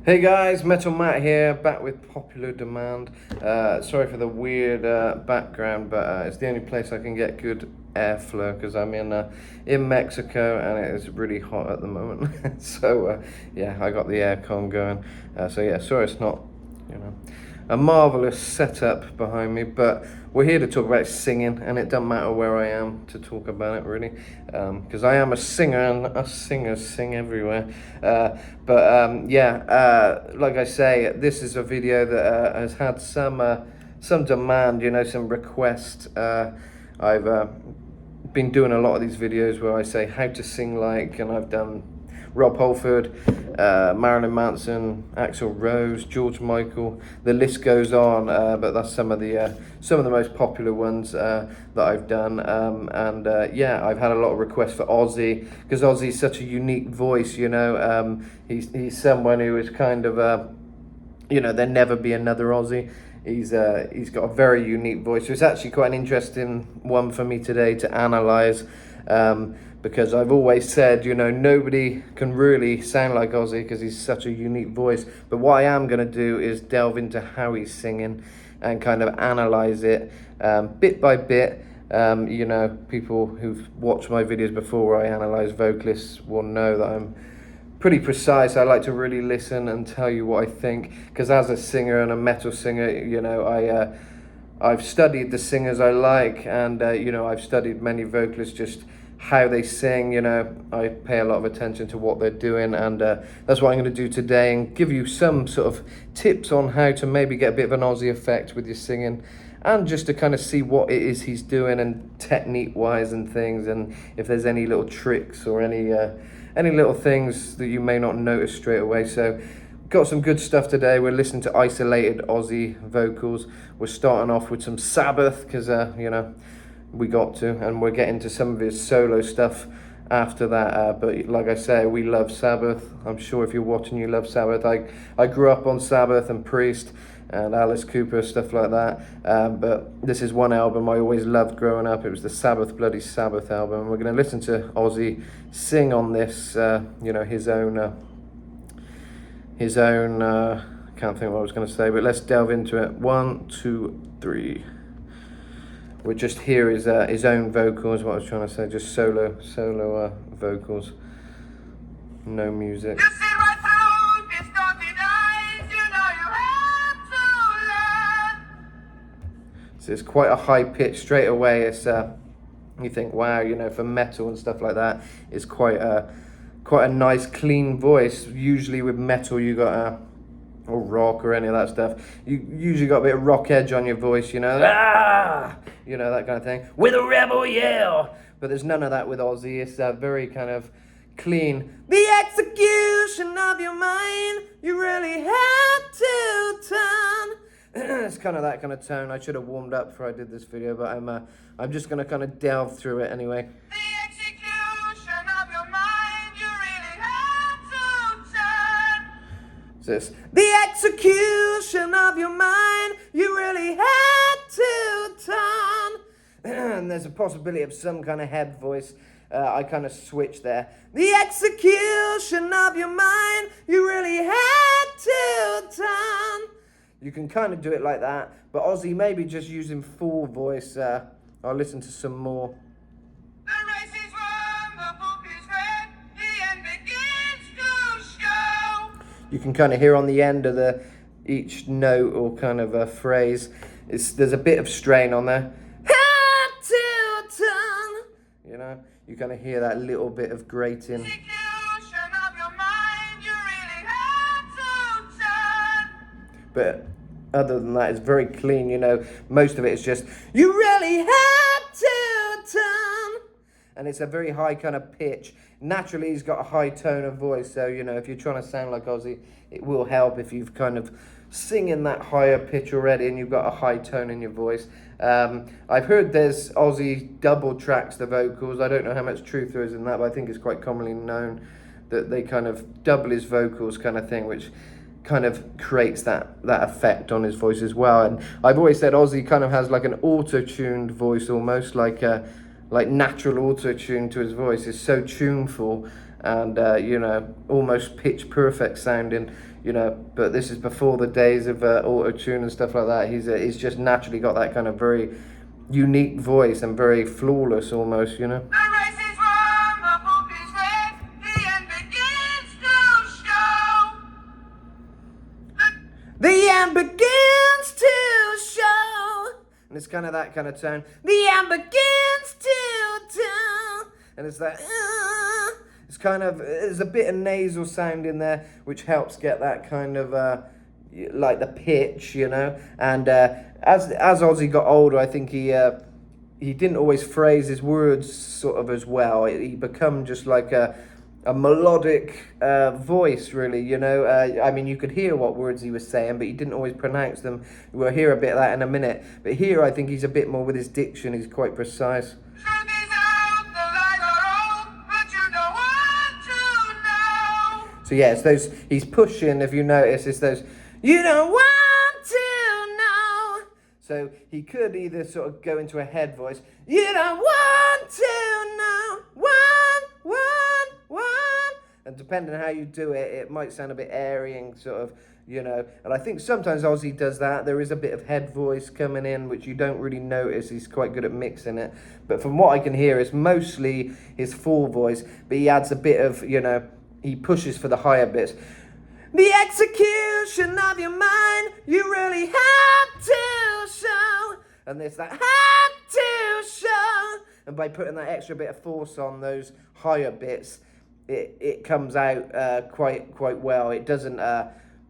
Hey guys, Metal Matt here, back with popular demand. Sorry for the weird background, but it's the only place I can get good airflow because I'm in Mexico and it is really hot at the moment. So yeah, I got the aircon going. So yeah, sorry it's not, you know, a marvelous setup behind me, but we're here to talk about singing, and it doesn't matter where I am to talk about it really, because I am a singer and us singers sing everywhere. Like I say, this is a video that has had some demand, some requests. I've been doing a lot of these videos where I say how to sing like, and I've done Rob Halford, Marilyn Manson, Axl Rose, George Michael. The list goes on, but that's some of the most popular ones that I've done. I've had a lot of requests for Ozzy because Ozzy's such a unique voice. He's someone who is kind of there'll never be another Ozzy. He's got a very unique voice. So it's actually quite an interesting one for me today to analyze. Because I've always said, nobody can really sound like Ozzy because he's such a unique voice. But what I am going to do is delve into how he's singing and kind of analyze it bit by bit. People who've watched my videos before where I analyze vocalists will know that I'm pretty precise. I like to really listen and tell you what I think, because as a singer and a metal singer, I've studied the singers I like, and I've studied many vocalists, just how they sing. I pay a lot of attention to what they're doing, and that's what I'm going to do today, and give you some sort of tips on how to maybe get a bit of an Aussie effect with your singing, and just to kind of see what it is he's doing and technique wise and things, and if there's any little tricks or any little things that you may not notice straight away. So got some good stuff today. We're listening to isolated Aussie vocals. We're starting off with some Sabbath because we got to, and we'll get into some of his solo stuff after that. But like I say, we love Sabbath. I'm sure if you're watching, you love Sabbath. I grew up on Sabbath and Priest and Alice Cooper, stuff like that. But this is one album I always loved growing up. It was the Sabbath Bloody Sabbath album. We're going to listen to Ozzy sing on this, his own, I can't think what I was going to say, but let's delve into it. 1, 2, 3. We'll just hear his own vocals, what I was trying to say, just solo vocals, no music. You see my through distorted eyes, you know you have to learn. So it's quite a high pitch straight away. It's you think, wow, for metal and stuff like that, it's quite a nice clean voice. Usually with metal you got or rock or any of that stuff, you usually got a bit of rock edge on your voice, that kind of thing, with a rebel yell. But there's none of that with Ozzy. It's very kind of clean. The execution of your mind, you really had to turn. It's kind of that kind of tone. I should have warmed up before I did this video, but I'm just gonna kind of delve through it anyway. The execution of your mind, you really had to turn. So it's the execution of your mind, you really had to turn. And there's a possibility of some kind of head voice. I kind of switched there. The execution of your mind, you really had to turn. You can kind of do it like that, but Ozzy maybe just using full voice. I'll listen to some more. The race is run, the book is read, the end begins to show. You can kind of hear on the end of each note or kind of a phrase, there's a bit of strain on there. Had to turn. You kind of hear that little bit of grating. Execution of your mind, you really had to turn. But other than that, it's very clean. Most of it is just, you really had to turn. And it's a very high kind of pitch. Naturally, he's got a high tone of voice. So, if you're trying to sound like Ozzy, it will help if you've kind of singing that higher pitch already and you've got a high tone in your voice. I've heard there's Ozzy double tracks the vocals. I don't know how much truth there is in that, but I think it's quite commonly known that they kind of double his vocals kind of thing, which kind of creates that effect on his voice as well. And I've always said Ozzy kind of has like an auto-tuned voice, almost like natural auto-tune to his voice. It's so tuneful and you know, almost pitch perfect sounding, you know. But this is before the days of auto tune and stuff like that. He's just naturally got that kind of very unique voice and very flawless almost, you know. The race is won, the book is read, the end begins to show. The end begins to show. And it's kind of that kind of tone. The end begins to tone. And it's that. It's kind of, there's a bit of nasal sound in there, which helps get that kind of, like the pitch, you know. And as Ozzy got older, I think he didn't always phrase his words sort of as well. He become just like a melodic voice, really, you know. I mean, you could hear what words he was saying, but he didn't always pronounce them. We'll hear a bit of that in a minute. But here, I think he's a bit more with his diction. He's quite precise. Truth is out, the lies are old, but you don't want to know. So yeah, it's those, he's pushing, if you notice, it's those, you don't want to know. So he could either sort of go into a head voice, you don't want to know, one. And depending on how you do it, it might sound a bit airy and sort of, you know. And I think sometimes Ozzy does that. There is a bit of head voice coming in, which you don't really notice. He's quite good at mixing it. But from what I can hear, it's mostly his full voice. But he adds a bit of, you know, he pushes for the higher bits. The execution of your mind, you really have to show. And there's that have to show. And by putting that extra bit of force on those higher bits, it comes out quite well. It doesn't,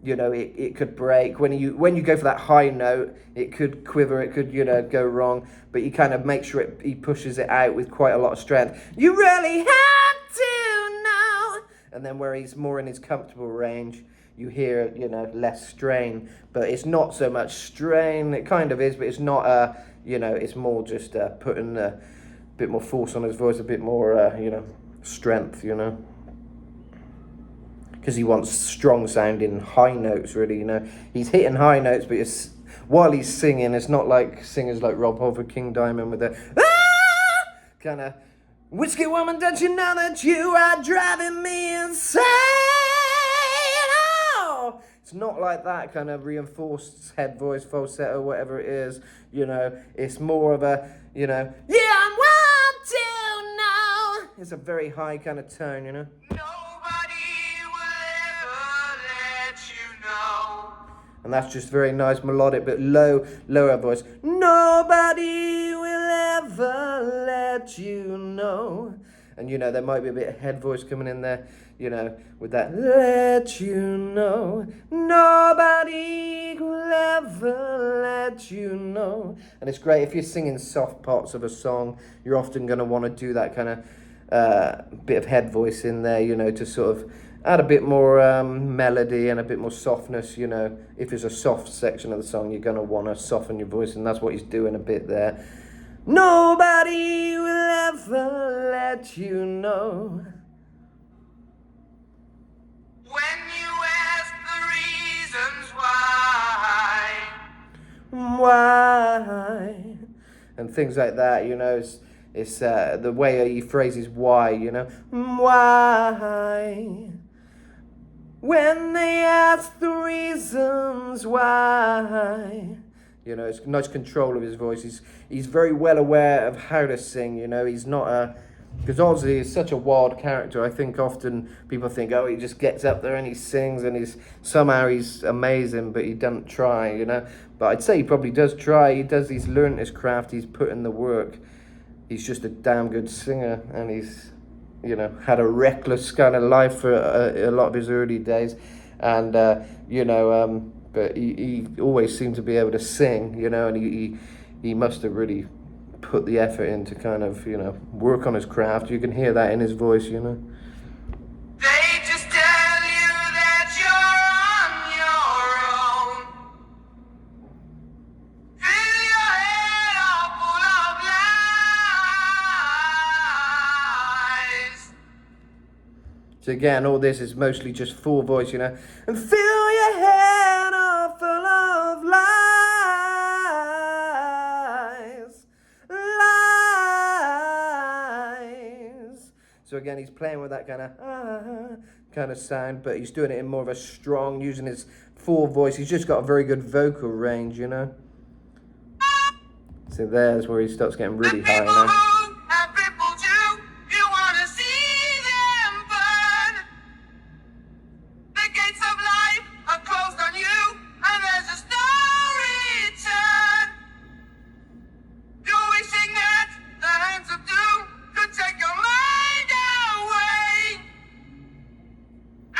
you know, it could break. When you go for that high note, it could quiver, it could, you know, go wrong. But you kind of make sure he pushes it out with quite a lot of strength. You really have to know. And then where he's more in his comfortable range, you hear, you know, less strain. But it's not so much strain. It kind of is, but it's not, you know, it's more just putting a bit more force on his voice, a bit more, you know, strength, you know, because he wants strong sounding high notes, really, you know. He's hitting high notes, but it's, while he's singing, it's not like singers like Rob Halford, King Diamond with the kind of, whiskey woman, don't you know that you are driving me insane? Oh! It's not like that kind of reinforced head voice, falsetto, whatever it is, you know. It's more of a, you know, yeah, I want to know. It's a very high kind of tone, you know. Nobody will ever let you know. And that's just very nice, melodic, but lower voice. Nobody will ever let you know. And, you know, there might be a bit of head voice coming in there, you know, with that, let you know. Nobody will ever let you know. And it's great if you're singing soft parts of a song, you're often going to want to do that kind of bit of head voice in there, you know, to sort of add a bit more melody and a bit more softness, you know. If it's a soft section of the song, you're going to want to soften your voice, and that's what he's doing a bit there. Nobody will ever let you know. When you ask the reasons why. Why? And things like that, you know. It's the way he phrases why, you know. Why? When they ask the reasons why. You know, it's nice control of his voice. He's very well aware of how to sing, you know. He's not because Ozzy is such a wild character. I think often people think, oh, he just gets up there and he sings and he's amazing, but he doesn't try, you know. But I'd say he probably does try. He's learned his craft. He's put in the work. He's just a damn good singer, and he's, you know, had a reckless kind of life for a lot of his early days, and you know, but he always seemed to be able to sing, you know, and he must have really put the effort in to kind of, you know, work on his craft. You can hear that in his voice, you know. They just tell you that you're on your own. Fill your head all full of lies. So again, all this is mostly just full voice, you know. And fill your head all full of lies. So again, he's playing with that kind of sound, but he's doing it in more of a strong, using his full voice. He's just got a very good vocal range, you know. So there's where he starts getting really high now. Who have crippled you wanna see them burn. The gates of life are closed on you, and there's just no return. You're wishing that the hands of doom could take your mind away.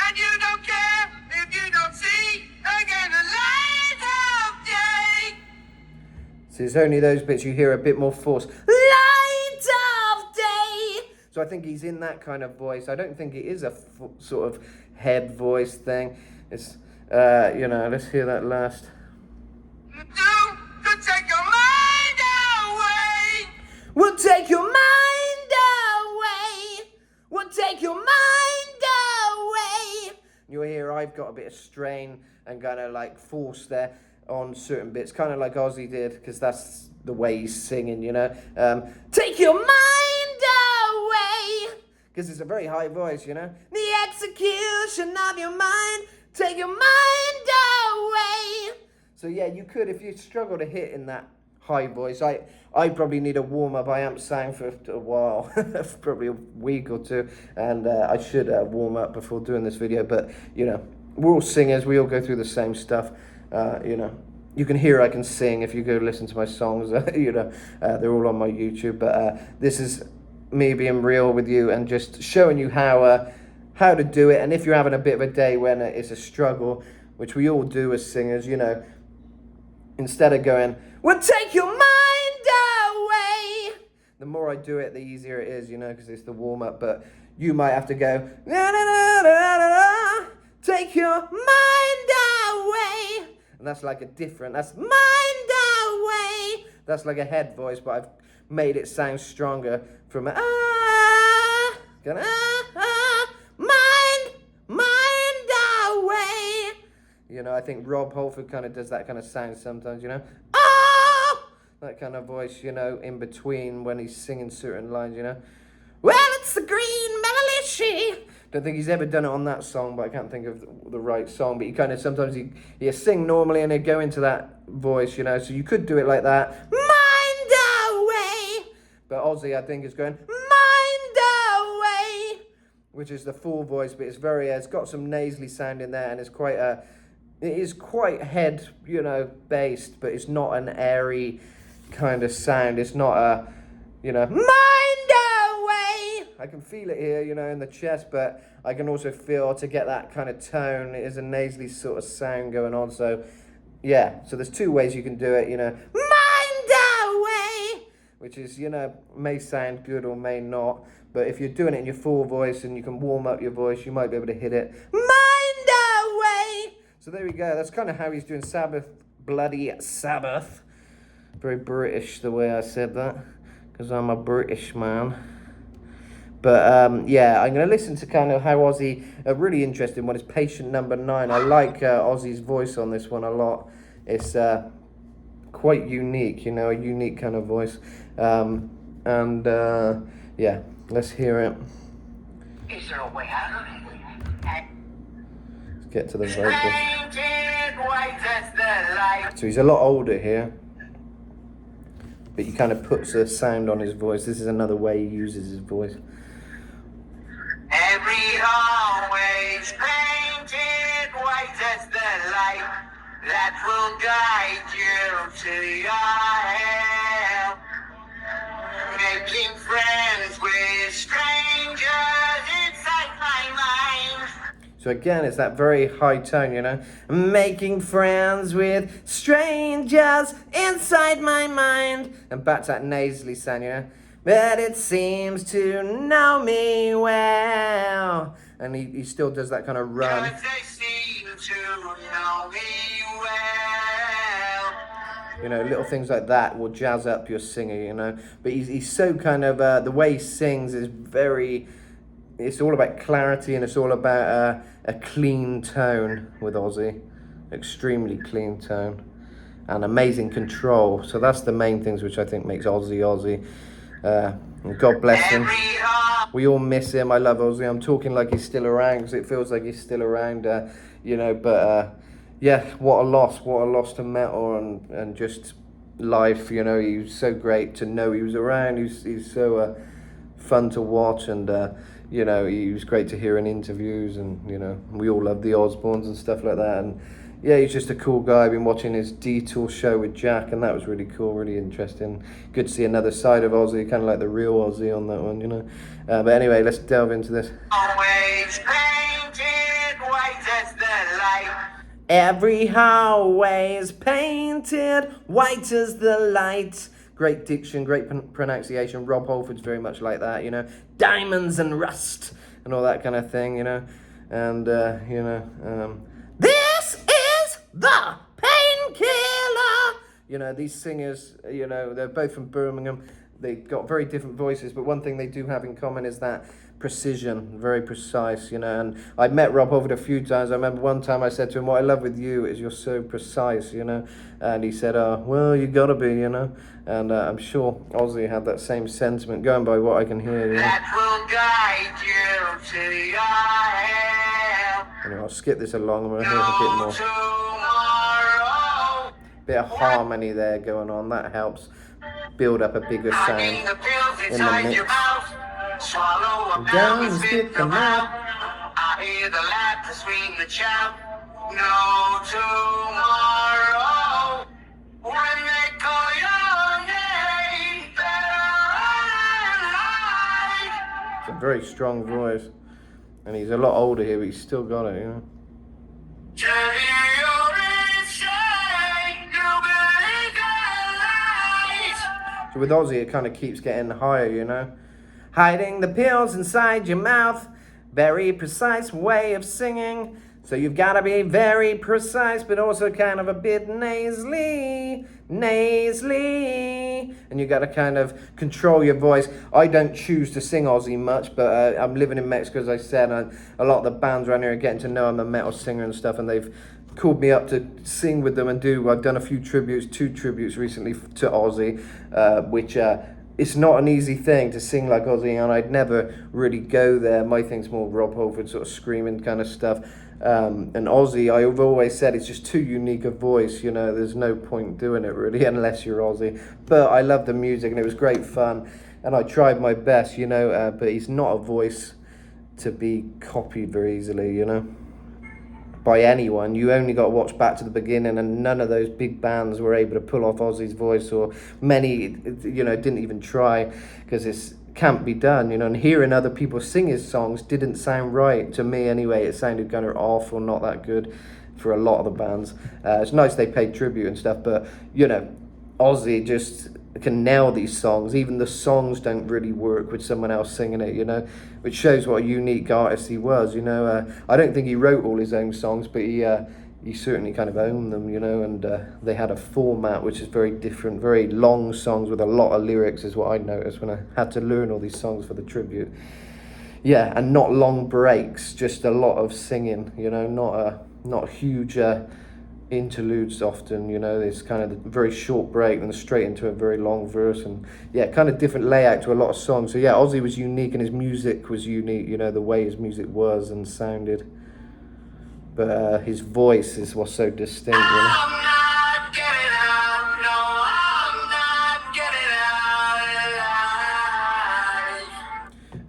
And you don't care if you don't see again the light of day. So it's only those bits you hear a bit more force. Light of day. So I think he's in that kind of voice. I don't think it is a sort of head voice thing. It's, you know, let's hear that last. Doom could take your mind away. We'll take your mind away. We'll take your mind away. You'll hear I've got a bit of strain and kind of like force there on certain bits, kind of like Ozzy did, because that's the way he's singing, you know. Take your mind away, because it's a very high voice, you know. The execution of your mind, take your mind away. So yeah, you could, if you struggle to hit in that high voice. I probably need a warm up. I haven't sang for a while, probably a week or two, and I should warm up before doing this video. But you know, we're all singers. We all go through the same stuff. You know, you can hear I can sing if you go listen to my songs. You know, they're all on my YouTube. But this is me being real with you and just showing you how to do it. And if you're having a bit of a day when it's a struggle, which we all do as singers, you know, instead of going, "We'll take your mind away," the more I do it, the easier it is, you know, because it's the warm up. But you might have to go, "Na, na, na, na, na, na, take your mind away," and that's like a different, that's mind away. That's like a head voice, but I've made it sound stronger from mind, mind away. You know, I think Rob Halford kind of does that kind of sound sometimes, you know. That kind of voice, you know, in between when he's singing certain lines, you know. Well, it's the green militia. Don't think he's ever done it on that song, but I can't think of the right song. But he kind of, sometimes he sing normally and he'd go into that voice, you know. So you could do it like that. Mind away. But Ozzy, I think, is going, mind away, which is the full voice, but it's got some nasally sound in there, and it is quite head, you know, based, but it's not an airy kind of sound. It's not a, you know, mind away. I can feel it here, you know, in the chest, but I can also feel, to get that kind of tone, it is a nasally sort of sound going on. So yeah, so there's two ways you can do it, you know, mind away, which is, you know, may sound good or may not, but if you're doing it in your full voice and you can warm up your voice, you might be able to hit it, mind away. So there we go. That's kind of how he's doing Sabbath, bloody Sabbath. Very British the way I said that, because I'm a British man. But yeah, I'm going to listen to kind of how Ozzy, a really interesting one is Patient Number 9. I like Ozzy's voice on this one a lot. It's quite unique, you know, a unique kind of voice. And yeah, let's hear it. Is there a way out of it? Get to the vocals. White as the light. So he's a lot older here, but he kind of puts a sound on his voice. This is another way he uses his voice. Every hallway's painted white as the light that will guide you to your hell. Making friends with strangers inside my mind. So again, it's that very high tone, you know. Making friends with strangers inside my mind. And back to that nasally sound, you know. But it seems to know me well. And he still does that kind of run. But they seem to know me well. You know, little things like that will jazz up your singer, you know. But he's so kind of, the way he sings is very... It's all about clarity, and it's all about a clean tone with Ozzy. Extremely clean tone. And amazing control. So that's the main things which I think makes Ozzy Ozzy. And God bless him. Every We all miss him. I love Ozzy. I'm talking like he's still around because it feels like he's still around, you know. But yeah, what a loss to metal and just life. You know, he was so great to know he was around. He's so fun to watch, and you know, he was great to hear in interviews, and you know, we all love the Osbournes and stuff like that. And yeah, he's just a cool guy. I've been watching his Detour show with Jack, and that was really cool, really interesting. Good to see another side of Ozzy, kind of like the real Ozzy on that one, you know. But anyway, let's delve into this. Always painted white as the light. Every hallway is painted white as the light. Great diction, great pronunciation. Rob Halford's very much like that, you know. Diamonds and rust and all that kind of thing, you know. And, you know, this is the Painkiller. You know, these singers, you know, they're both from Birmingham. They've got very different voices, but one thing they do have in common is that precision, very precise, you know. And I met Rob Halford a few times. I remember one time I said to him, what I love with you is you're so precise, you know. And he said, well, you gotta be, you know. And I'm sure Ozzy had that same sentiment, going by what I can hear, you know. That will guide you to your hell. Anyway, I'll skip this along. I'm gonna hear a bit more. Tomorrow. Bit of harmony there going on. That helps build up a bigger I sound mean the pills in the inside mix. your mouth. Swallow them down and spit them out. I hear the laughter, scream, the shout. No tomorrow. When they call your name, better run life. It's a very strong voice, and he's a lot older here, but he's still got it, you know. So with Ozzy, it kind of keeps getting higher, you know. Hiding the pills inside your mouth, very precise way of singing. So you've got to be very precise, but also kind of a bit nasally. And you got to kind of control your voice. I don't choose to sing Ozzy much, but I'm living in Mexico, as I said, and a lot of the bands around here are getting to know I'm a metal singer and stuff, and they've called me up to sing with them and I've done a few tributes, 2 tributes recently to Ozzy, which it's not an easy thing to sing like Ozzy, and I'd never really go there. My thing's more Rob Halford sort of screaming kind of stuff. And Ozzy, I've always said, it's just too unique a voice, you know, there's no point doing it really unless you're Ozzy. But I love the music and it was great fun, and I tried my best, you know, but he's not a voice to be copied very easily, you know, by anyone. You only got to watch back to the beginning, and none of those big bands were able to pull off Ozzy's voice, or many, you know, didn't even try, because it can't be done, you know. And hearing other people sing his songs didn't sound right to me anyway. It sounded kind of off or not that good for a lot of the bands. It's nice they paid tribute and stuff, but you know, Ozzy just can nail these songs. Even the songs don't really work with someone else singing it, you know, which shows what a unique artist he was, you know. I don't think he wrote all his own songs, but he certainly kind of owned them, you know, and they had a format which is very different, very long songs with a lot of lyrics is what I noticed when I had to learn all these songs for the tribute. Yeah, and not long breaks, just a lot of singing, you know, not huge interludes often, you know. It's kind of a very short break and straight into a very long verse, and yeah, kind of different layout to a lot of songs. So yeah, Ozzy was unique and his music was unique, you know, the way his music was and sounded. But his voice is what's so distinct, you know. I'm not getting out, no, I'm not getting out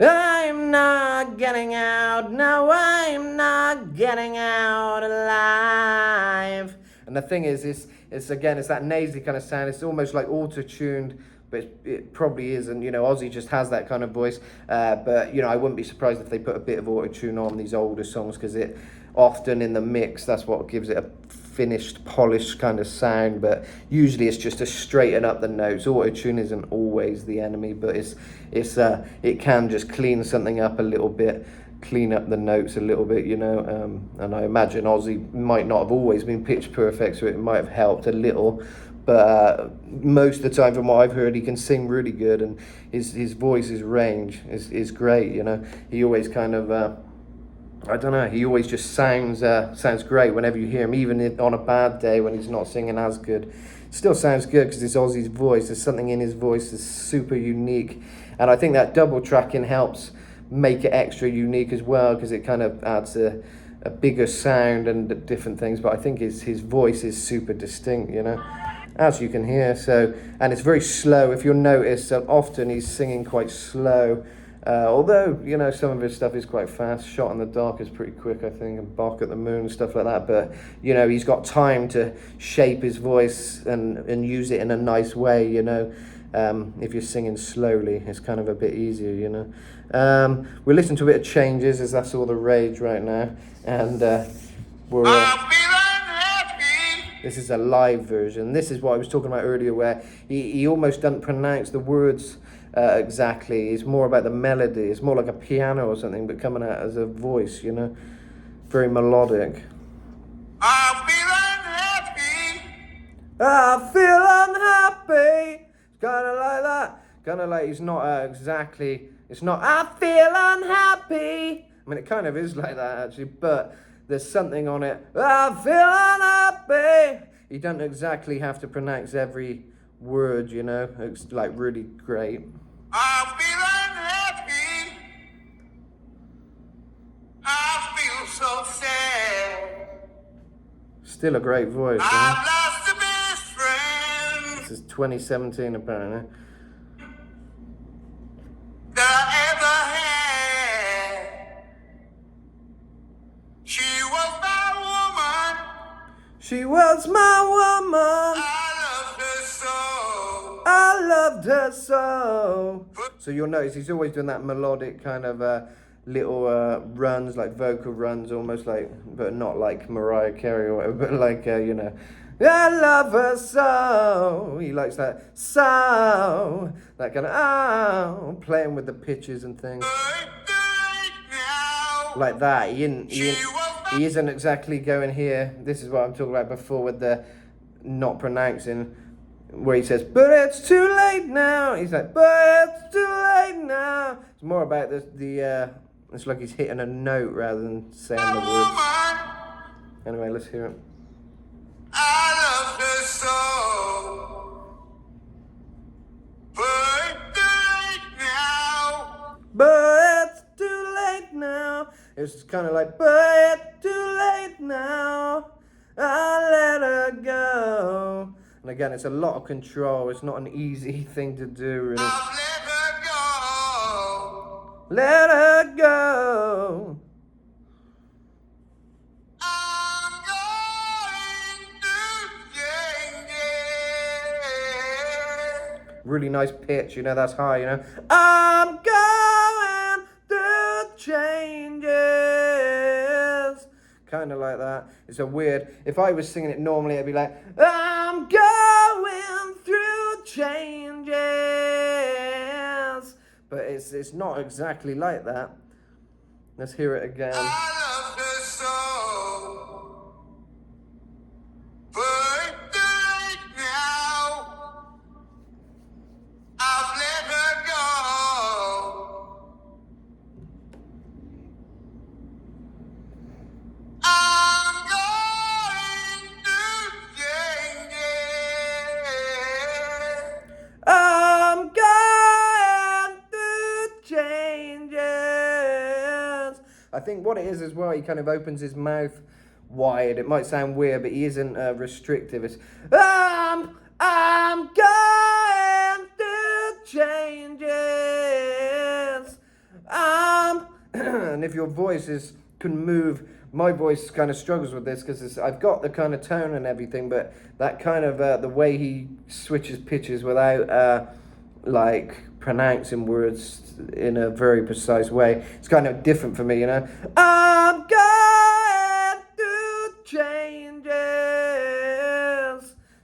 alive. I'm not getting out, no, I'm not getting out alive. And the thing is, it's again, it's that nasally kind of sound. It's almost like auto-tuned, but it probably isn't. You know, Ozzy just has that kind of voice. But, you know, I wouldn't be surprised if they put a bit of auto-tune on these older songs, because it often in the mix, that's what gives it a finished, polished kind of sound. But usually it's just to straighten up the notes. Auto-tune isn't always the enemy, but it can just clean something up a little bit, clean up the notes a little bit, you know. And I imagine Ozzy might not have always been pitch perfect, so it might have helped a little. But most of the time, from what I've heard, he can sing really good, and his voice, his range is great, you know. He always kind of I don't know, he always just sounds great whenever you hear him, even on a bad day when he's not singing as good. Still sounds good because it's Ozzy's voice. There's something in his voice that's super unique, and I think that double tracking helps make it extra unique as well, because it kind of adds a bigger sound and different things. But I think his voice is super distinct, you know, as you can hear. So, and it's very slow. If you'll notice, often he's singing quite slow. Although, you know, some of his stuff is quite fast. Shot in the Dark is pretty quick, I think, and Bark at the Moon and stuff like that. But, you know, he's got time to shape his voice and use it in a nice way, you know. If you're singing slowly, it's kind of a bit easier, you know. We'll listen to a bit of Changes, as that's all the rage right now. And we're... this is a live version. This is what I was talking about earlier, where he almost doesn't pronounce the words exactly. It's more about the melody. It's more like a piano or something, but coming out as a voice, you know. Very melodic. I feel unhappy. I feel unhappy. Kind of like that. Kind of like he's not exactly... It's not, I feel unhappy. I mean, it kind of is like that, actually, but there's something on it. I feel unhappy. You don't exactly have to pronounce every word, you know. It's like really great. I feel unhappy. I feel so sad. Still a great voice, you know? I've lost a best friend This is 2017, apparently. that I ever had. She was my woman. She was my woman. I loved her so. I loved her so. So you'll notice he's always doing that melodic kind of little runs, like vocal runs, almost like, but not like Mariah Carey or whatever, but like, you know, I love her so. He likes that so, that kind of, playing with the pitches and things. Like that. He isn't exactly going here. This is what I'm talking about before with the not pronouncing, where he says, but it's too late now. He's like, but it's too late now. It's more about the it's like he's hitting a note rather than saying the words. Anyway, let's hear it. I love her so. But it's too late now. But it's too late now. It's kind of like, but it's too late now. I'll let her go. And again, it's a lot of control. It's not an easy thing to do, really. I've let her go. Let her go. I'm going to change it. Really nice pitch, you know, that's high, you know. I'm going through changes. Kind of like that. It's a weird, if I was singing it normally, it'd be like, I'm going through changes. But it's not exactly like that. Let's hear it again. I love her so. But it's too late now. I've let her go. I'm going to change it. I'm going through changes. I think what it is as well, he kind of opens his mouth wide. It might sound weird, but he isn't restrictive. It's, I'm going through changes. And if your voice can move, my voice kind of struggles with this because I've got the kind of tone and everything, but that kind of the way he switches pitches without like pronouncing words in a very precise way, it's kind of different for me, you know. I'm going through changes.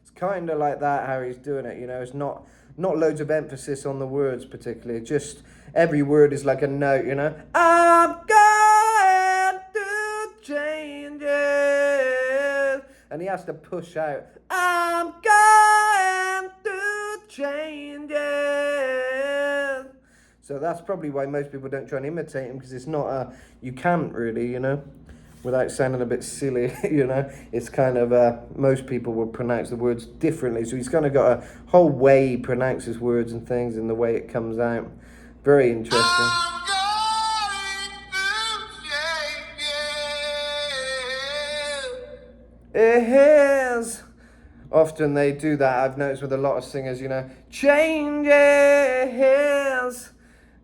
It's kind of like that how he's doing it, you know. It's not loads of emphasis on the words particularly, just every word is like a note, you know. I'm going through changes, and he has to push out, I'm going through changes. So that's probably why most people don't try and imitate him, because it's not you can't really, you know, without sounding a bit silly, you know. It's kind of, most people will pronounce the words differently, so he's kind of got a whole way he pronounces words and things and the way it comes out. Very interesting. I'm Often they do that, I've noticed with a lot of singers, you know, changes,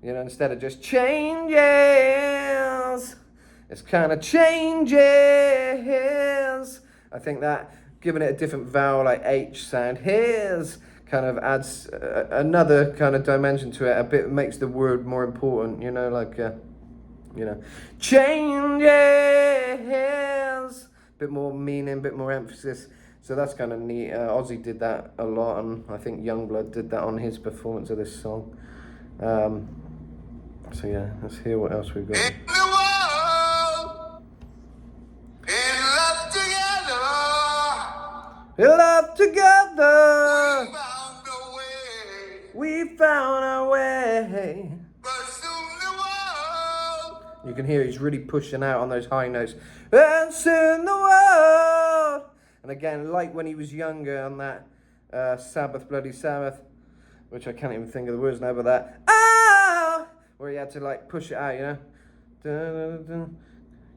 you know, instead of just changes, it's kind of changes. I think that giving it a different vowel like H sound, his, kind of adds another kind of dimension to it, a bit makes the word more important, you know, like, you know, changes, bit more meaning, bit more emphasis. So that's kind of neat. Ozzy did that a lot, and I think Youngblood did that on his performance of this song. So yeah, let's hear what else we've got. In the world, in love together, We love together, we found a way. we found our way. But soon the world, You can hear he's really pushing out on those high notes. And soon the world. And again, like when he was younger on that Sabbath, Bloody Sabbath, which I can't even think of the words now, but that, ah, where he had to like push it out, you know. Dun, dun, dun.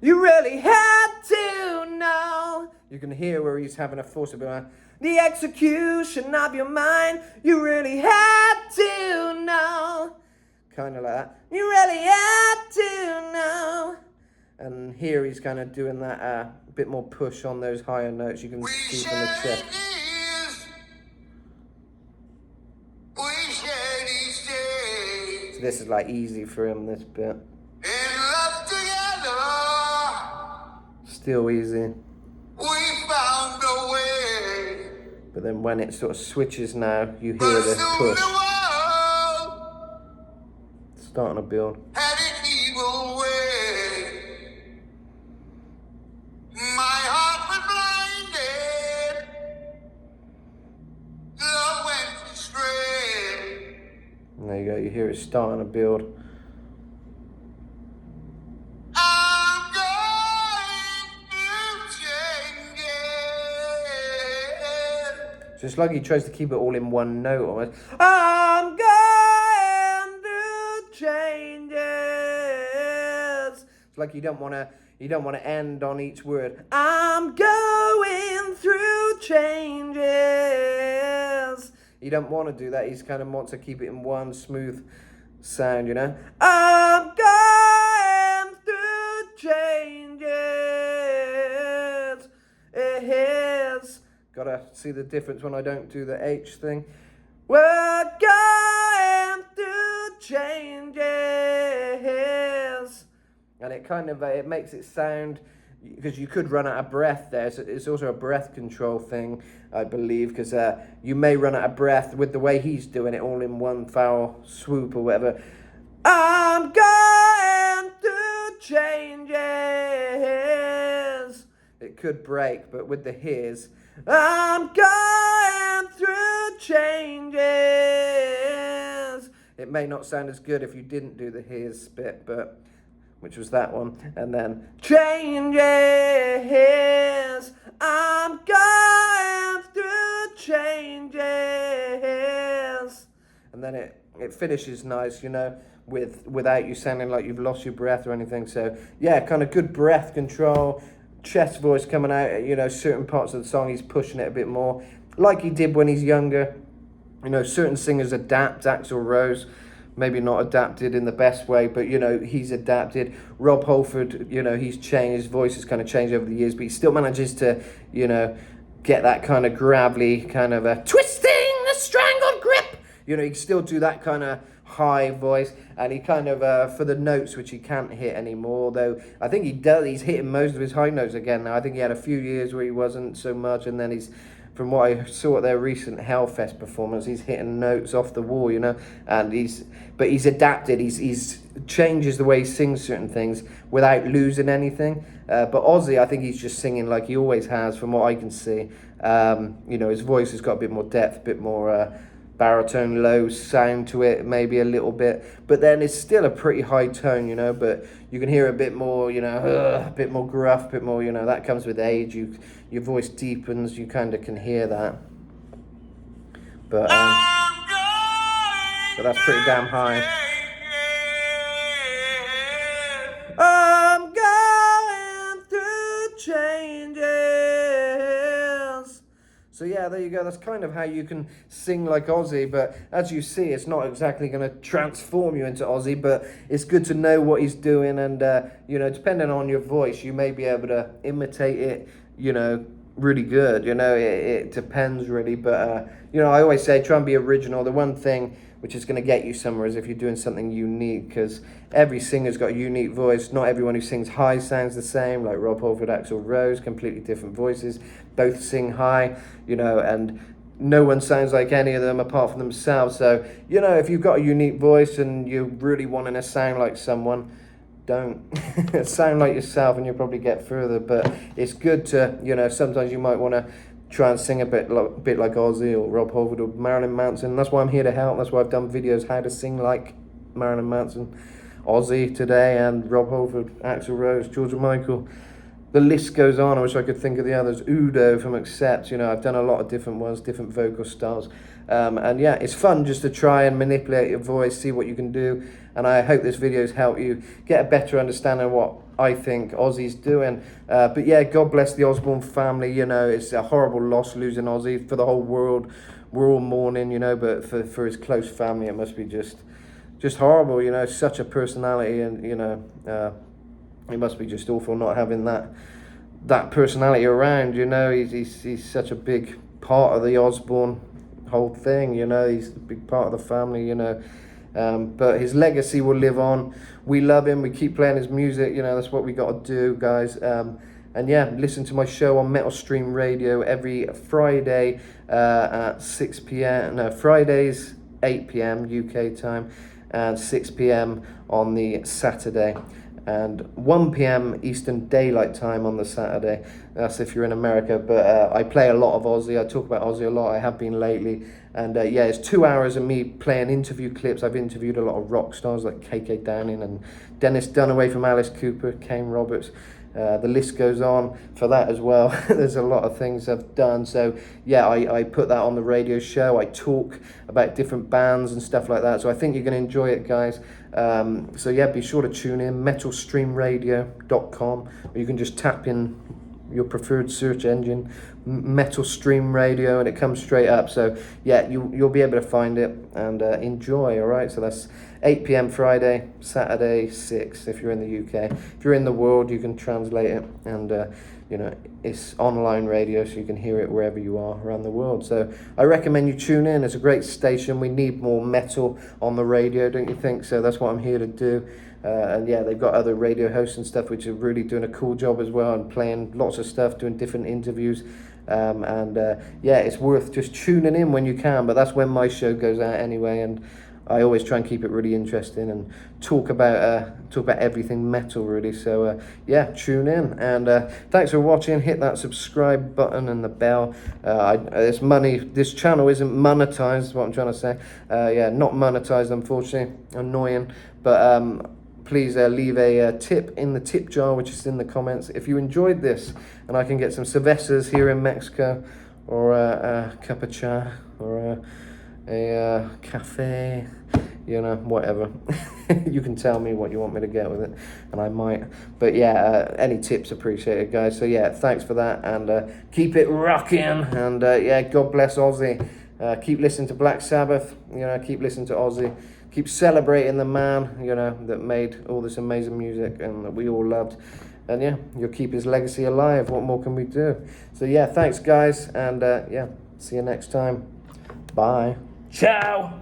You really had to know. You can hear where he's having a force of it. The execution of your mind. You really had to know. Kind of like that. You really had to know. And here he's kind of doing that bit more push on those higher notes. You can we see from the share chest. years, we share these days. So this is like easy for him, this bit. In love together, Still easy. we found a way. But then when it sort of switches now, you hear But this soon push the world starting to build. had an evil way. My heart was blinded, love went astray. And there you go, you hear it starting to build. I'm going through changes. So it's like he tries to keep it all in one note almost. I'm going through changes. It's like you don't want to end on each word. I'm going through changes. You don't want to do that. He's kind of wants to keep it in one smooth sound, you know. I'm going through changes. Gotta see the difference when I don't do the H thing. We're going through changes. And it kind of, it makes it sound, because you could run out of breath there. So it's also a breath control thing, I believe, because you may run out of breath with the way he's doing it all in one foul swoop or whatever. I'm going through changes. It could break, but with the his, I'm going through changes. It may not sound as good if you didn't do the his bit, but which was that one, and then changes. I'm going through changes, and then it finishes nice, you know, without you sounding like you've lost your breath or anything. So yeah, kind of good breath control, chest voice coming out. You know, certain parts of the song he's pushing it a bit more, like he did when he's younger. You know, certain singers adapt. Axl Rose, maybe not adapted in the best way, but, you know, he's adapted. Rob Halford, you know, he's changed. His voice has kind of changed over the years, but he still manages to, you know, get that kind of gravelly, kind of a twisting the strangled grip. You know, he can still do that kind of high voice, and he kind of, for the notes, which he can't hit anymore, though I think he does, he's hitting most of his high notes again now. I think he had a few years where he wasn't so much, and then he's, from what I saw at their recent Hellfest performance, he's hitting notes off the wall, you know, and he's adapted, he's changes the way he sings certain things without losing anything. But Ozzy, I think he's just singing like he always has, from what I can see. You know, his voice has got a bit more depth, a bit more baritone, low sound to it, maybe a little bit, but then it's still a pretty high tone, you know, but you can hear a bit more, you know, a bit more gruff, a bit more, you know, that comes with age. Your voice deepens, you kind of can hear that, but that's pretty damn high. I'm going through changes. So yeah, there you go. That's kind of how you can sing like Ozzy. But as you see, it's not exactly going to transform you into Ozzy. But it's good to know what he's doing, and you know, depending on your voice, you may be able to imitate it. You know, really good. You know, it depends really. But you know, I always say try and be original. The one thing which is going to get you somewhere is if you're doing something unique, because every singer's got a unique voice. Not everyone who sings high sounds the same, like Rob Halford, Axl Rose, completely different voices, both sing high, you know, and no one sounds like any of them apart from themselves. So, you know, if you've got a unique voice and you're really wanting to sound like someone, don't sound like yourself and you'll probably get further. But it's good to, you know, sometimes you might want to try and sing a bit like Ozzy or Rob Halford or Marilyn Manson. That's why I'm here to help. That's why I've done videos how to sing like Marilyn Manson, Ozzy today, and Rob Halford, Axl Rose, George Michael. The list goes on. I wish I could think of the others. Udo from Accept. You know, I've done a lot of different ones, different vocal styles. And yeah, it's fun just to try and manipulate your voice, see what you can do. And I hope this video's helped you get a better understanding of what I think Ozzy's doing. But yeah, God bless the Osbourne family. You know, it's a horrible loss losing Ozzy for the whole world. We're all mourning, you know, but for his close family, it must be just horrible. You know, such a personality, and you know, it must be just awful not having that personality around. You know, he's such a big part of the Osbourne whole thing. You know, he's a big part of the family. You know. But his legacy will live on. We love him. We keep playing his music. You know, that's what we got to do, guys. And yeah, listen to my show on Metal Stream Radio every Friday at 6 p.m. No, Fridays 8 p.m. UK time, and 6 p.m. on the Saturday, and 1 p.m. Eastern Daylight Time on the Saturday. That's if you're in America. But I play a lot of Ozzy. I talk about Ozzy a lot. I have been lately. And yeah, it's 2 hours of me playing interview clips. I've interviewed a lot of rock stars like KK Downing and Dennis Dunaway from Alice Cooper, Kane Roberts. The list goes on for that as well. There's a lot of things I've done. So yeah, I put that on the radio show. I talk about different bands and stuff like that. So I think you're going to enjoy it, guys. So yeah, be sure to tune in, metalstreamradio.com, or you can just tap in your preferred search engine, Metal Stream Radio, and it comes straight up. So yeah, you'll be able to find it and enjoy. All right, so that's 8 p.m. Friday, Saturday 6 if you're in the UK. If you're in the world, you can translate it, and you know, it's online radio, so you can hear it wherever you are around the world. So I recommend you tune in. It's a great station. We need more metal on the radio, don't you think? So that's what I'm here to do. And yeah, they've got other radio hosts and stuff which are really doing a cool job as well, and playing lots of stuff, doing different interviews. And yeah, it's worth just tuning in when you can. But that's when my show goes out anyway, and I always try and keep it really interesting and talk about everything metal really. So yeah, tune in, and thanks for watching. Hit that subscribe button and the bell. This channel isn't monetized, is what I'm trying to say. Yeah, not monetized, unfortunately. Annoying. But please leave a tip in the tip jar, which is in the comments, if you enjoyed this, and I can get some cervezas here in Mexico, or a cup of cha, or a cafe, you know, whatever. You can tell me what you want me to get with it, and I might. But yeah, any tips appreciated, guys. So yeah, thanks for that, and keep it rocking, and yeah, God bless Ozzy. Keep listening to Black Sabbath, you know, keep listening to Ozzy. Keep celebrating the man, you know, that made all this amazing music and that we all loved. And yeah, you'll keep his legacy alive. What more can we do? So yeah, thanks, guys, and yeah, see you next time. Bye. Ciao.